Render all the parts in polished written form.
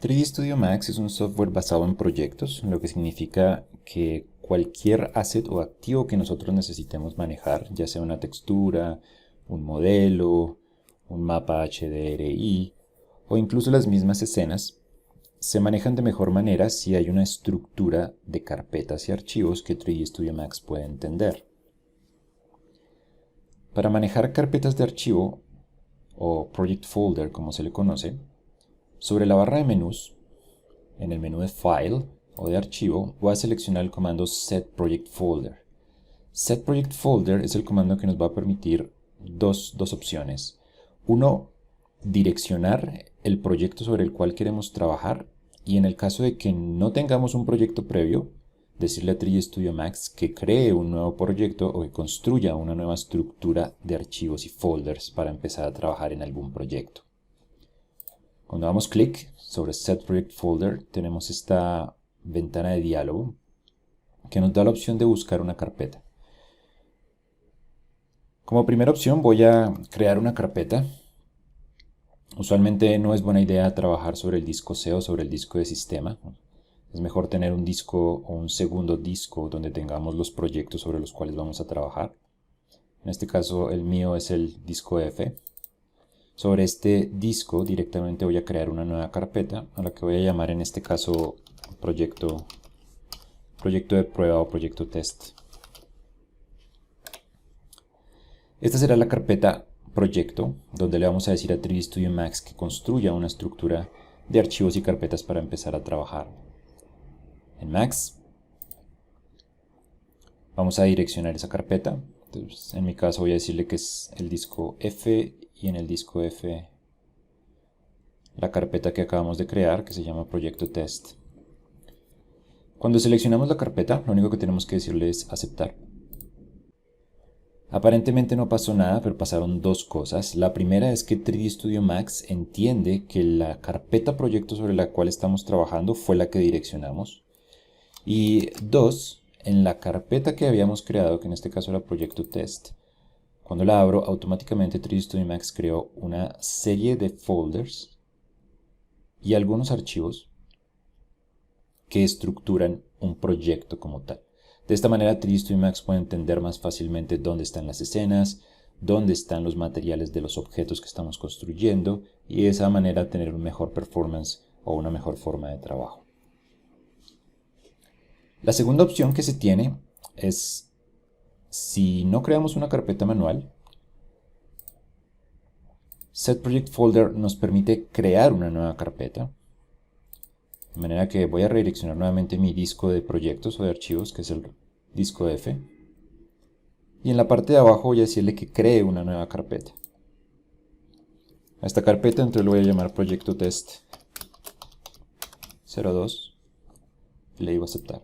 3D Studio Max es un software basado en proyectos, lo que significa que cualquier asset o activo que nosotros necesitemos manejar, ya sea una textura, un modelo, un mapa HDRI o incluso las mismas escenas, se manejan de mejor manera si hay una estructura de carpetas y archivos que 3D Studio Max puede entender. Para manejar carpetas de archivo, o Project Folder como se le conoce, sobre la barra de menús, en el menú de File o de Archivo, voy a seleccionar el comando Set Project Folder. Set Project Folder es el comando que nos va a permitir dos opciones. Uno, direccionar el proyecto sobre el cual queremos trabajar, y en el caso de que no tengamos un proyecto previo, decirle a 3D Studio Max que cree un nuevo proyecto o que construya una nueva estructura de archivos y folders para empezar a trabajar en algún proyecto. Cuando damos clic sobre Set Project Folder, tenemos esta ventana de diálogo que nos da la opción de buscar una carpeta. Como primera opción voy a crear una carpeta. Usualmente no es buena idea trabajar sobre el disco C o sobre el disco de sistema. Es mejor tener un disco o un segundo disco donde tengamos los proyectos sobre los cuales vamos a trabajar. En este caso el mío es el disco F. Sobre este disco directamente voy a crear una nueva carpeta a la que voy a llamar en este caso proyecto de prueba o proyecto test. Esta será la carpeta proyecto, donde le vamos a decir a 3D Studio Max que construya una estructura de archivos y carpetas para empezar a trabajar. En Max vamos a direccionar esa carpeta. Entonces, en mi caso voy a decirle que es el disco F, y en el disco F la carpeta que acabamos de crear, que se llama proyecto test. Cuando seleccionamos la carpeta, lo único que tenemos que decirle es aceptar. Aparentemente no pasó nada, pero pasaron dos cosas. La primera es que 3D Studio Max entiende que la carpeta proyecto sobre la cual estamos trabajando fue la que direccionamos. Y dos, en la carpeta que habíamos creado, que en este caso era proyecto test, cuando la abro, automáticamente 3D Studio Max creó una serie de folders y algunos archivos que estructuran un proyecto como tal. De esta manera 3D Studio Max puede entender más fácilmente dónde están las escenas, dónde están los materiales de los objetos que estamos construyendo, y de esa manera tener un mejor performance o una mejor forma de trabajo. La segunda opción que se tiene es, si no creamos una carpeta manual, Set Project Folder nos permite crear una nueva carpeta. De manera que voy a redireccionar nuevamente mi disco de proyectos o de archivos, que es el disco F. Y en la parte de abajo voy a decirle que cree una nueva carpeta. A esta carpeta entonces lo voy a llamar proyecto test 02. Y le digo aceptar.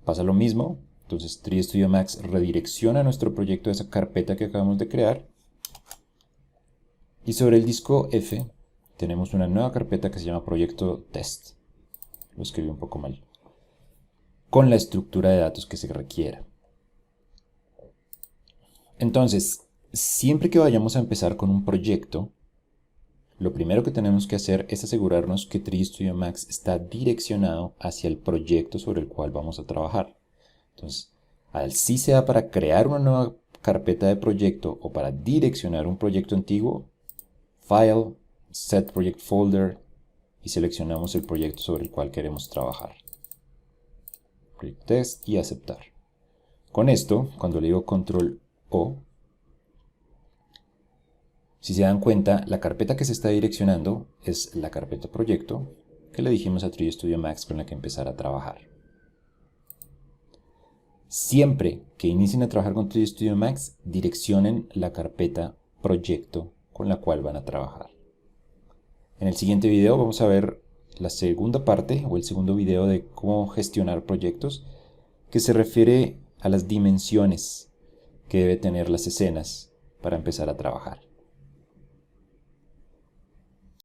Pasa lo mismo. Entonces 3D Studio Max redirecciona nuestro proyecto a esa carpeta que acabamos de crear. Y sobre el disco F tenemos una nueva carpeta que se llama proyecto test. Lo escribí un poco mal. Con la estructura de datos que se requiera. Entonces, siempre que vayamos a empezar con un proyecto, lo primero que tenemos que hacer es asegurarnos que 3D Studio Max está direccionado hacia el proyecto sobre el cual vamos a trabajar. Entonces, así sea para crear una nueva carpeta de proyecto o para direccionar un proyecto antiguo, File, Set Project Folder, y seleccionamos el proyecto sobre el cual queremos trabajar. Project Test y aceptar. Con esto, cuando le digo Control O, si se dan cuenta, la carpeta que se está direccionando es la carpeta proyecto que le dijimos a 3D Studio Max con la que empezar a trabajar. Siempre que inicien a trabajar con 3D Studio Max, direccionen la carpeta proyecto con la cual van a trabajar. En el siguiente video vamos a ver la segunda parte o el segundo video de cómo gestionar proyectos, que se refiere a las dimensiones que debe tener las escenas para empezar a trabajar.